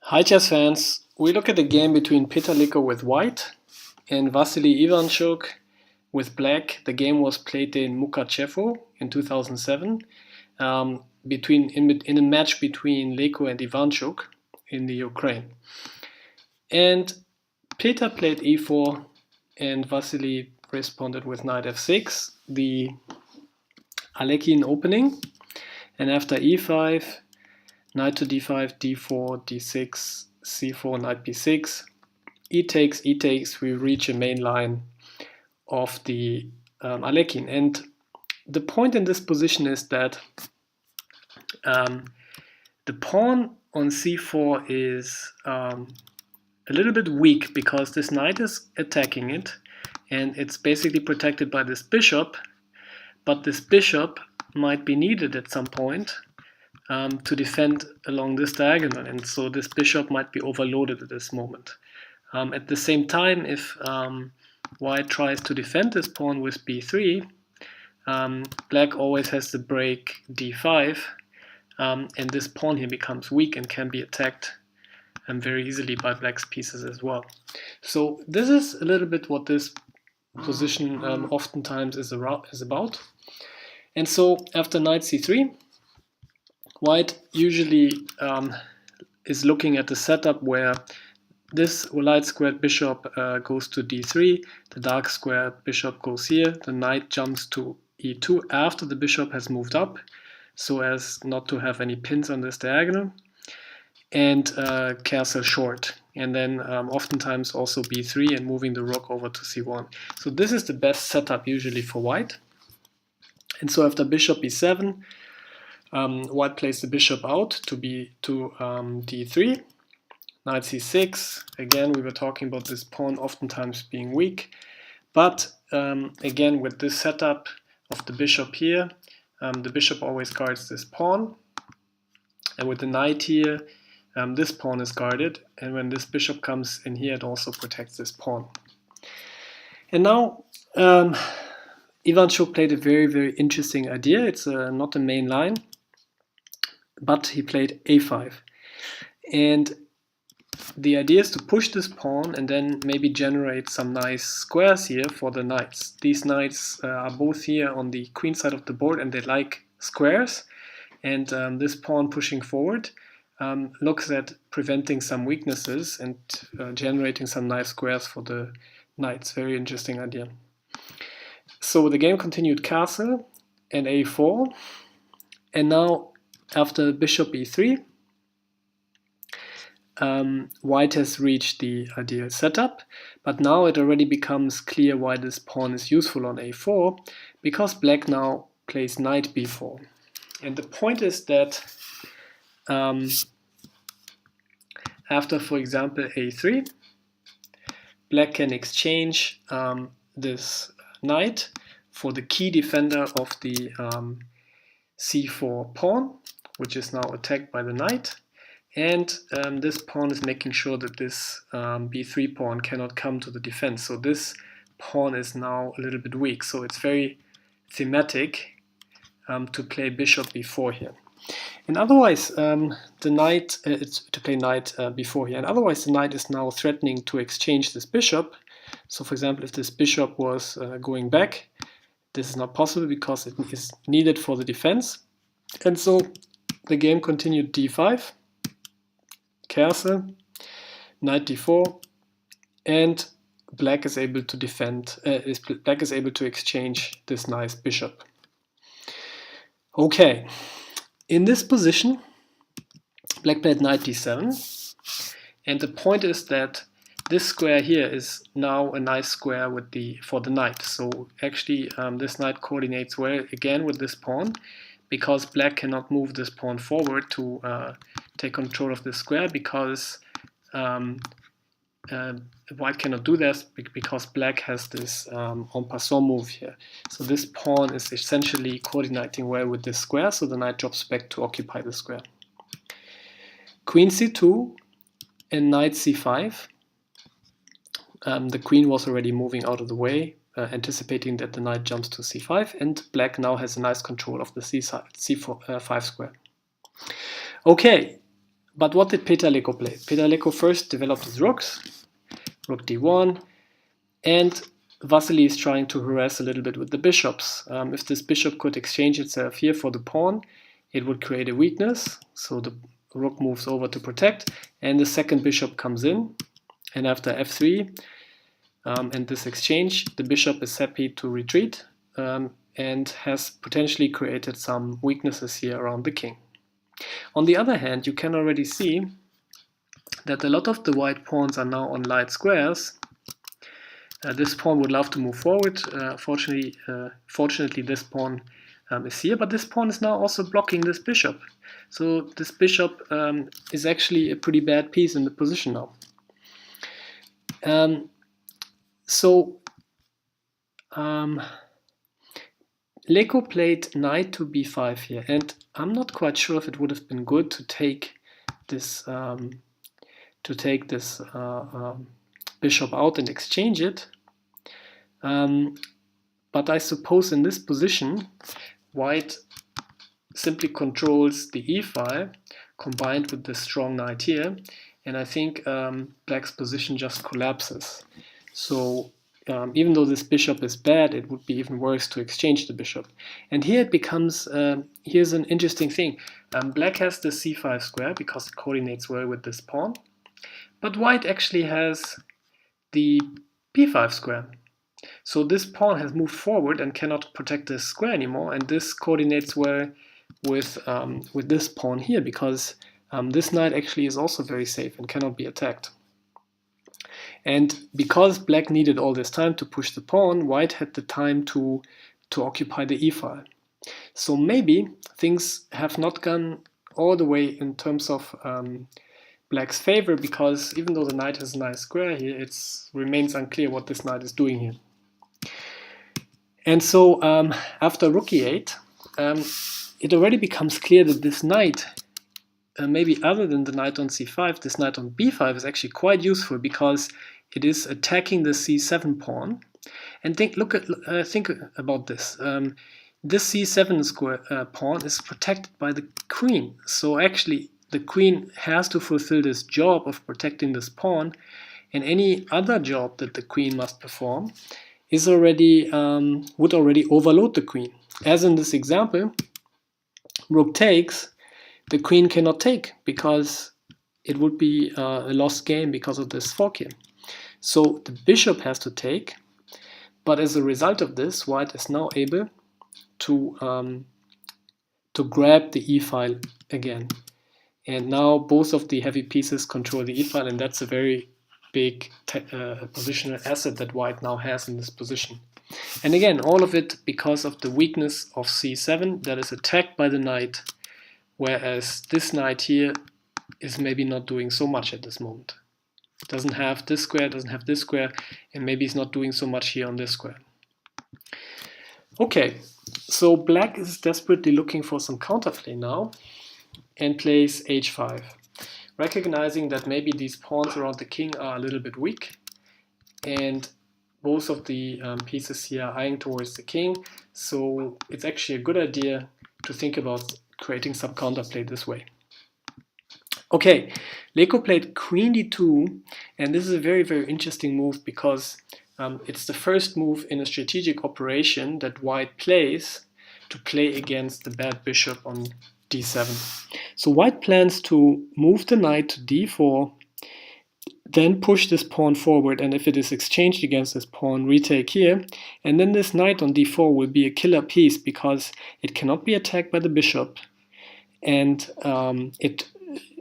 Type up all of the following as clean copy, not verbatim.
Hi chess fans, we look at the game between Peter Leko with white and Vasily Ivanchuk with black. The game was played in Mukachevo in 2007 in a match between Leko and Ivanchuk in the Ukraine. And Peter played e4 and Vasily responded with knight f6, the Alekhine opening. And after e5, knight to d5, d4, d6, c4, knight b6, e takes, we reach a main line of the Alekhine. And the point in this position is that the pawn on c4 is a little bit weak because this knight is attacking it and it's basically protected by this bishop, but this bishop might be needed at some point to defend along this diagonal, and so this bishop might be overloaded at this moment. At the same time, if white tries to defend this pawn with b3, black always has the break d5, and this pawn here becomes weak and can be attacked very easily by black's pieces as well. So this is a little bit what this position oftentimes is about. And so after knight c3, white usually is looking at the setup where this light squared bishop goes to d3, the dark squared bishop goes here, the knight jumps to e2 after the bishop has moved up, so as not to have any pins on this diagonal, and castle short, and then oftentimes also b3 and moving the rook over to c1. So this is the best setup usually for white. And so after bishop e7, white plays the bishop out to d3, knight c6. Again, we were talking about this pawn oftentimes being weak, but again with this setup of the bishop here, the bishop always guards this pawn, and with the knight here, this pawn is guarded, and when this bishop comes in here, it also protects this pawn. And now Ivanchuk played a very, very interesting idea. It's not a main line, but he played a5. And the idea is to push this pawn and then maybe generate some nice squares here for the knights. These knights are both here on the queen side of the board and they like squares. And this pawn pushing forward looks at preventing some weaknesses and generating some nice squares for the knights. Very interesting idea. So the game continued castle and a4. And now after bishop e3, white has reached the ideal setup, but now it already becomes clear why this pawn is useful on a4, because black now plays knight b4. And the point is that after, for example, a3, black can exchange this knight for the key defender of the c4 pawn, which is now attacked by the knight. And this pawn is making sure that this b3 pawn cannot come to the defense. So this pawn is now a little bit weak. So it's very thematic to play bishop b4 here. And otherwise, the knight to play knight b4 here. And otherwise, the knight is now threatening to exchange this bishop. So, for example, if this bishop was going back, this is not possible because it is needed for the defense. And so the game continued d5, castle, knight d4, and black is able to defend. Black is able to exchange this nice bishop. Okay, in this position, black played knight d7, and the point is that this square here is now a nice square for the knight. So actually, this knight coordinates well again with this pawn, because black cannot move this pawn forward to take control of this square, because white cannot do this because black has this en passant move here. So this pawn is essentially coordinating well with this square, so the knight drops back to occupy the square. Queen c2 and knight c5. The queen was already moving out of the way, anticipating that the knight jumps to c5, and black now has a nice control of the c5 square. Okay, But what did Peter Leko play? Peter Leko first developed his rooks, rook d1, and Vasily is trying to harass a little bit with the bishops. If this bishop could exchange itself here for the pawn, it would create a weakness, so the rook moves over to protect, and the second bishop comes in, and after f3 and this exchange, the bishop is happy to retreat and has potentially created some weaknesses here around the king. On the other hand, you can already see that a lot of the white pawns are now on light squares. This pawn would love to move forward. Fortunately, this pawn is here, but this pawn is now also blocking this bishop. So this bishop is actually a pretty bad piece in the position now. Leko played knight to b5 here, and I'm not quite sure if it would have been good to take this bishop out and exchange it. But I suppose in this position, white simply controls the e file combined with the strong knight here, and I think black's position just collapses. So even though this bishop is bad, it would be even worse to exchange the bishop. And here it becomes, here's an interesting thing. Black has the c5 square because it coordinates well with this pawn, but white actually has the b5 square. So this pawn has moved forward and cannot protect this square anymore, and this coordinates well with this pawn here, because this knight actually is also very safe and cannot be attacked. And because black needed all this time to push the pawn, white had the time to occupy the e file. So maybe things have not gone all the way in terms of black's favor, because even though the knight has a nice square here, it remains unclear what this knight is doing here. And so after rook e8, it already becomes clear that this knight, maybe other than the knight on c5, this knight on b5 is actually quite useful, because it is attacking the c7 pawn. And think about this. This c7 square pawn is protected by the queen. So actually, the queen has to fulfill this job of protecting this pawn, and any other job that the queen must perform is already would already overload the queen. As in this example, rook takes, the queen cannot take because it would be a lost game because of this fork here. So the bishop has to take, but as a result of this, white is now able to grab the e file again. And now both of the heavy pieces control the e file, and that's a very big positional asset that white now has in this position. And again, all of it because of the weakness of c7 that is attacked by the knight, whereas this knight here is maybe not doing so much at this moment. Doesn't have this square, doesn't have this square, and maybe he's not doing so much here on this square. Okay, so black is desperately looking for some counterplay now and plays h5, recognizing that maybe these pawns around the king are a little bit weak, and both of the pieces here are eyeing towards the king, so it's actually a good idea to think about creating some counterplay this way. Okay, Leko played queen d2, and this is a very, very interesting move, because it's the first move in a strategic operation that white plays to play against the bad bishop on d7. So white plans to move the knight to d4, then push this pawn forward, and if it is exchanged against this pawn, retake here, and then this knight on d4 will be a killer piece because it cannot be attacked by the bishop, and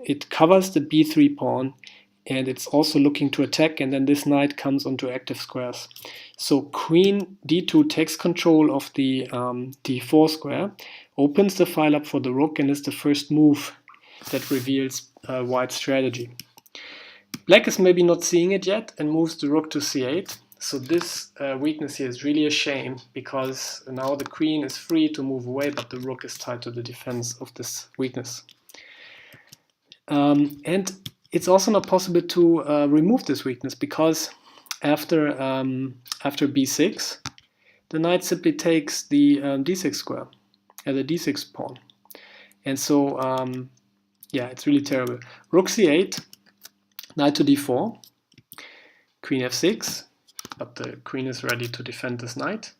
it covers the b3 pawn, and it's also looking to attack, and then this knight comes onto active squares. So queen d2 takes control of the d4 square, opens the file up for the rook, and is the first move that reveals white's strategy. Black is maybe not seeing it yet and moves the rook to c8. So this weakness here is really a shame, because now the queen is free to move away, but the rook is tied to the defense of this weakness. And it's also not possible to remove this weakness, because after b6, the knight simply takes the d6 square, the d6 pawn. And so Yeah, it's really terrible. Rook c8, knight to d4, queen f6, but the queen is ready to defend this knight.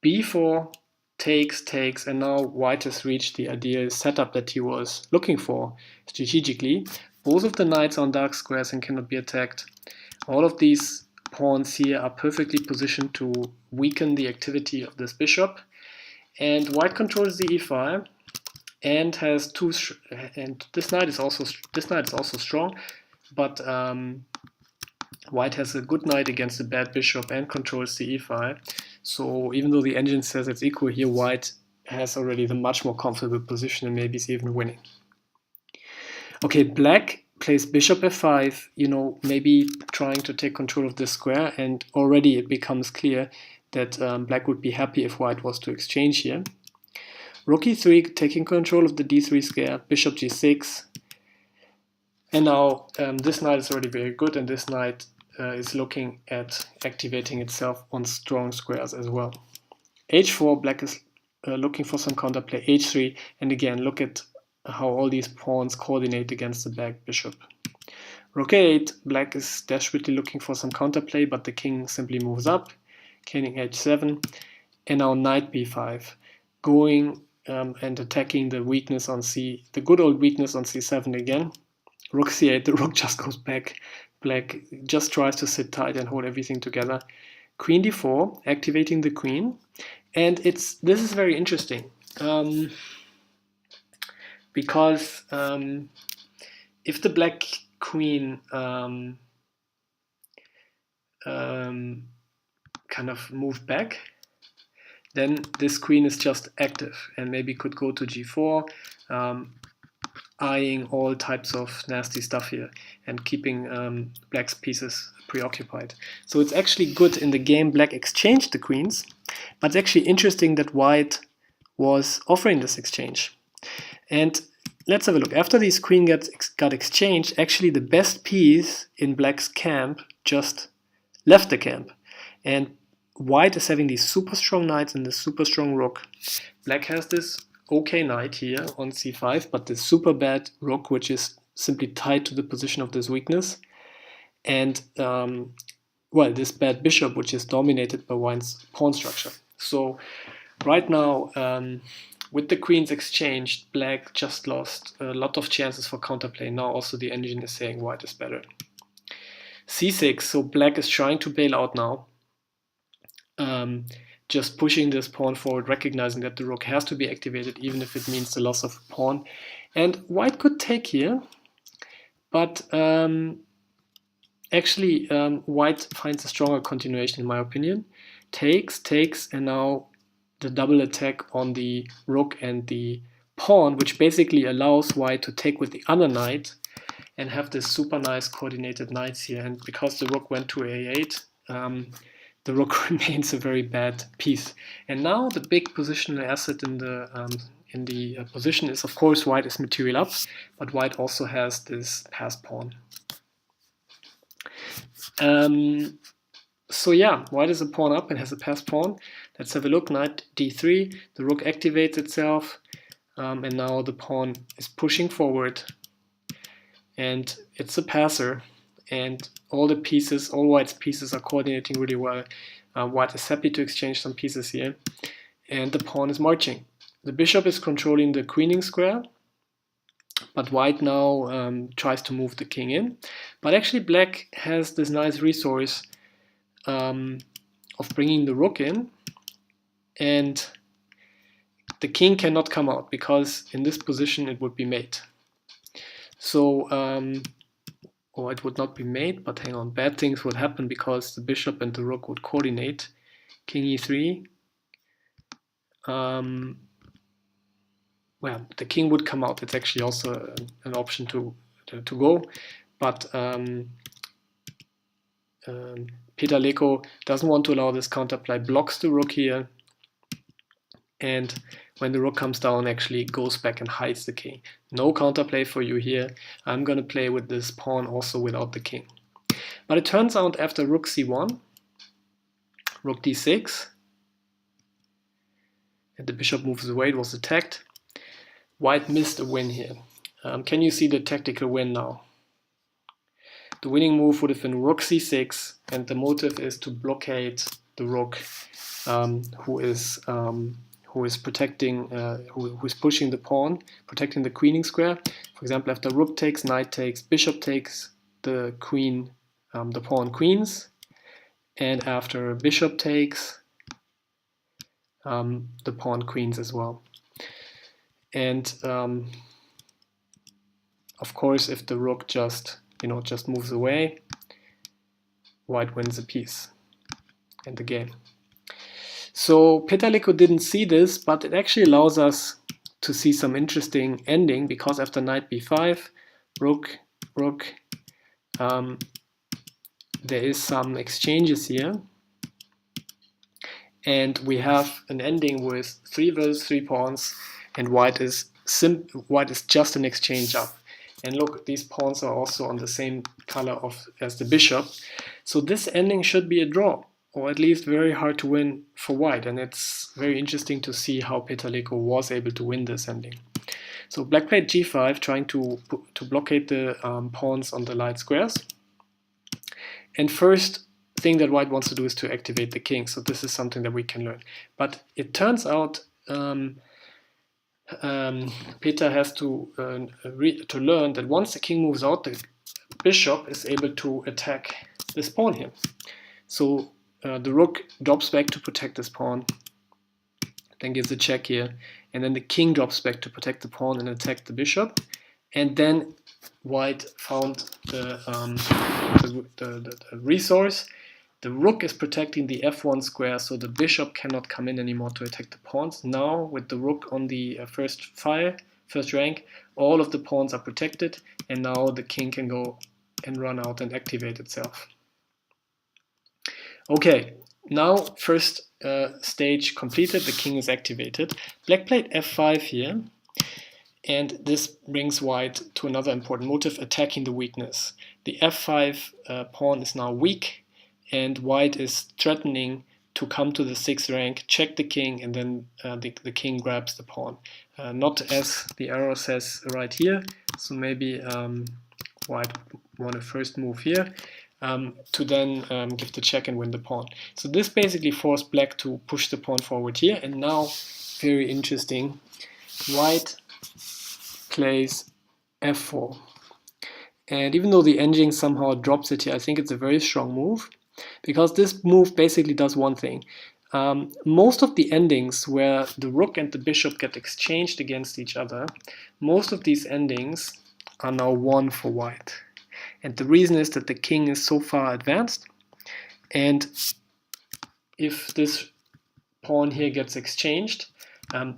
b4, takes, and now white has reached the ideal setup that he was looking for strategically. Both of the knights are on dark squares and cannot be attacked. All of these pawns here are perfectly positioned to weaken the activity of this bishop. And white controls the e file and has two. And this knight is also strong, but white has a good knight against a bad bishop and controls the e file. So even though the engine says it's equal here, white has already the much more comfortable position and maybe is even winning. Okay, black plays bishop f5, maybe trying to take control of this square, and already it becomes clear that black would be happy if white was to exchange here. Rook e3, taking control of the d3 square, bishop g6, and now this knight is already very good, and this knight is looking at activating itself on strong squares as well. h4, black is looking for some counterplay, h3, and again, look at how all these pawns coordinate against the back bishop. Rook a8, black is desperately looking for some counterplay, but the king simply moves up, king h7, and now knight b5, going and attacking the weakness on the good old weakness on c7 again. Rook c8, the rook just goes back. Black just tries to sit tight and hold everything together. Queen d4, activating the queen, and this is very interesting. Because if the black queen kind of moved back, then this queen is just active and maybe could go to g4, eyeing all types of nasty stuff here and keeping black's pieces preoccupied. So it's actually good in the game black exchanged the queens, but it's actually interesting that white was offering this exchange. And let's have a look. After these queen got exchanged, actually the best piece in black's camp just left the camp. And white is having these super strong knights and this super strong rook. Black has this okay knight here on c5, but this super bad rook, which is simply tied to the position of this weakness. And, well, this bad bishop, which is dominated by white's pawn structure. So right now, with the queens exchanged, black just lost a lot of chances for counterplay. Now also the engine is saying white is better. c6, so black is trying to bail out now. Just pushing this pawn forward, recognizing that the rook has to be activated, even if it means the loss of a pawn. And white could take here, but actually white finds a stronger continuation, in my opinion. Takes, and now the double attack on the rook and the pawn, which basically allows white to take with the other knight and have this super nice coordinated knights here. And because the rook went to a8, the rook remains a very bad piece. And now the big positional asset in the position is, of course, white is material up, but white also has this passed pawn. So yeah, white is a pawn up and has a passed pawn. Let's have a look. Knight d3, the rook activates itself, and now the pawn is pushing forward, and it's a passer, and all white's pieces are coordinating really well. White is happy to exchange some pieces here, and the pawn is marching. The bishop is controlling the queening square, but white now tries to move the king in. But actually black has this nice resource of bringing the rook in, and the king cannot come out because in this position it would be mate. So, or it would not be mate, but hang on, bad things would happen because the bishop and the rook would coordinate. King e3. Well, the king would come out. It's actually also an option to go, but Peter Leko doesn't want to allow this counterplay, blocks the rook here, and when the rook comes down, actually goes back and hides the king. No counterplay for you here. I'm going to play with this pawn also without the king. But it turns out after rook c1, rook d6, and the bishop moves away, it was attacked, white missed a win here. Can you see the tactical win now? The winning move would have been rook c6, and the motive is to blockade the rook, who is protecting, who is pushing the pawn, protecting the queening square. For example, after rook takes, knight takes, bishop takes, the queen, the pawn queens, and after bishop takes, the pawn queens as well. And of course, if the rook just moves away, white wins a piece and the game. So Leko didn't see this, but it actually allows us to see some interesting ending, because after knight b5, rook, rook, there is some exchanges here, and we have an ending with 3 versus 3 pawns, and white is just an exchange up. And look, these pawns are also on the same color as the bishop. So this ending should be a draw, or at least very hard to win for white. And it's very interesting to see how Leko was able to win this ending. So black played g5, trying to blockade the pawns on the light squares. And first thing that white wants to do is to activate the king. So this is something that we can learn. But it turns out Peter has to learn that once the king moves out, the bishop is able to attack this pawn here. So the rook drops back to protect this pawn, then gives a check here, and then the king drops back to protect the pawn and attack the bishop. And then white found the resource. The rook is protecting the f1 square, so the bishop cannot come in anymore to attack the pawns. Now, with the rook on the first rank, all of the pawns are protected, and now the king can go and run out and activate itself. Okay, now first stage completed, the king is activated. Black played f5 here, and this brings white to another important motive, attacking the weakness. The f5 pawn is now weak, and white is threatening to come to the 6th rank, check the king, and then the king grabs the pawn. Not as the arrow says right here, so maybe white want to first move here to then give the check and win the pawn. So this basically forced black to push the pawn forward here, and now, very interesting, white plays f4. And even though the engine somehow drops it here, I think it's a very strong move, because this move basically does one thing. Most of the endings where the rook and the bishop get exchanged against each other, most of these endings are now won for white. And the reason is that the king is so far advanced, and if this pawn here gets exchanged,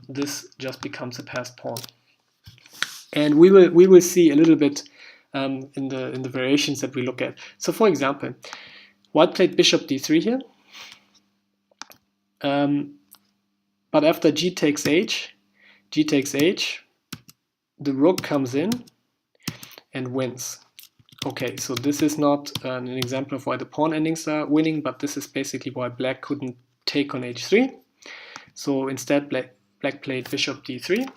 this just becomes a passed pawn. And we will see a little bit in the variations that we look at. So for example, white played bishop d3 here, but after g takes h, the rook comes in and wins. Okay, so this is not an example of why the pawn endings are winning, but this is basically why black couldn't take on h3. So instead black played bishop d3,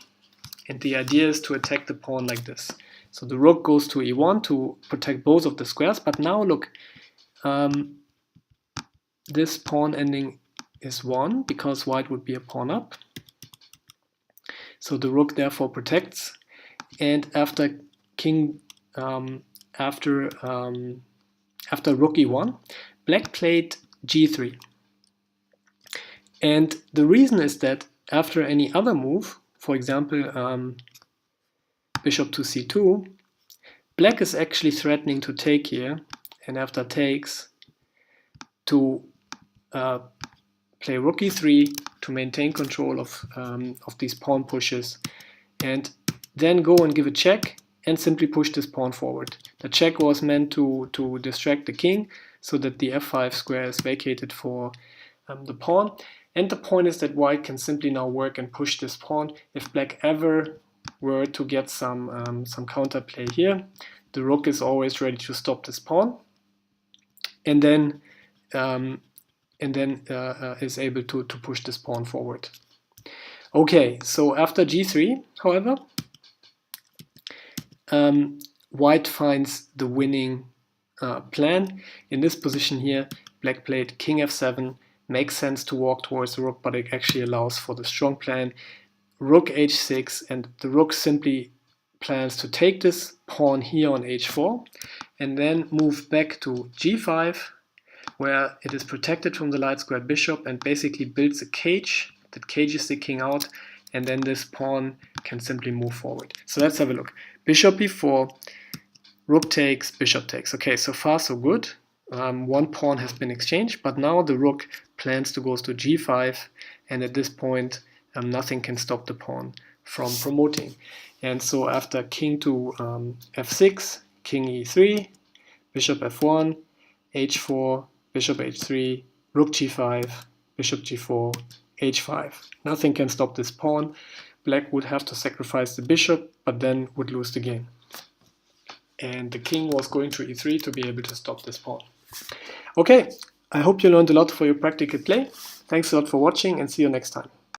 and the idea is to attack the pawn like this. So the rook goes to e1 to protect both of the squares, but now look, this pawn ending is won because white would be a pawn up. So the rook therefore protects, and after after rook e1, black played g3. And the reason is that after any other move, for example, bishop to c2, black is actually threatening to take here, and after takes, to play rook e3 to maintain control of these pawn pushes, and then go and give a check and simply push this pawn forward. The check was meant to distract the king so that the f5 square is vacated for the pawn. And the point is that white can simply now work and push this pawn. If black ever were to get some counterplay here, the rook is always ready to stop this pawn, and then is able to push this pawn forward. Okay, so after g3, however, white finds the winning plan. In this position here, black played king f7. Makes sense to walk towards the rook, but it actually allows for the strong plan. Rook h6, and the rook simply plans to take this pawn here on h4 and then move back to g5, where it is protected from the light squared bishop and basically builds a cage that cages the king out, and then this pawn can simply move forward. So let's have a look. Bishop b4, rook takes, bishop takes. Okay, so far so good. One pawn has been exchanged, but now the rook plans to go to g5, and at this point nothing can stop the pawn from promoting. And so after king to f6, king e3, bishop f1, h4, bishop h3, rook g5, bishop g4, h5. Nothing can stop this pawn. Black would have to sacrifice the bishop, but then would lose the game. And the king was going to e3 to be able to stop this pawn. Okay, I hope you learned a lot for your practical play. Thanks a lot for watching, and see you next time.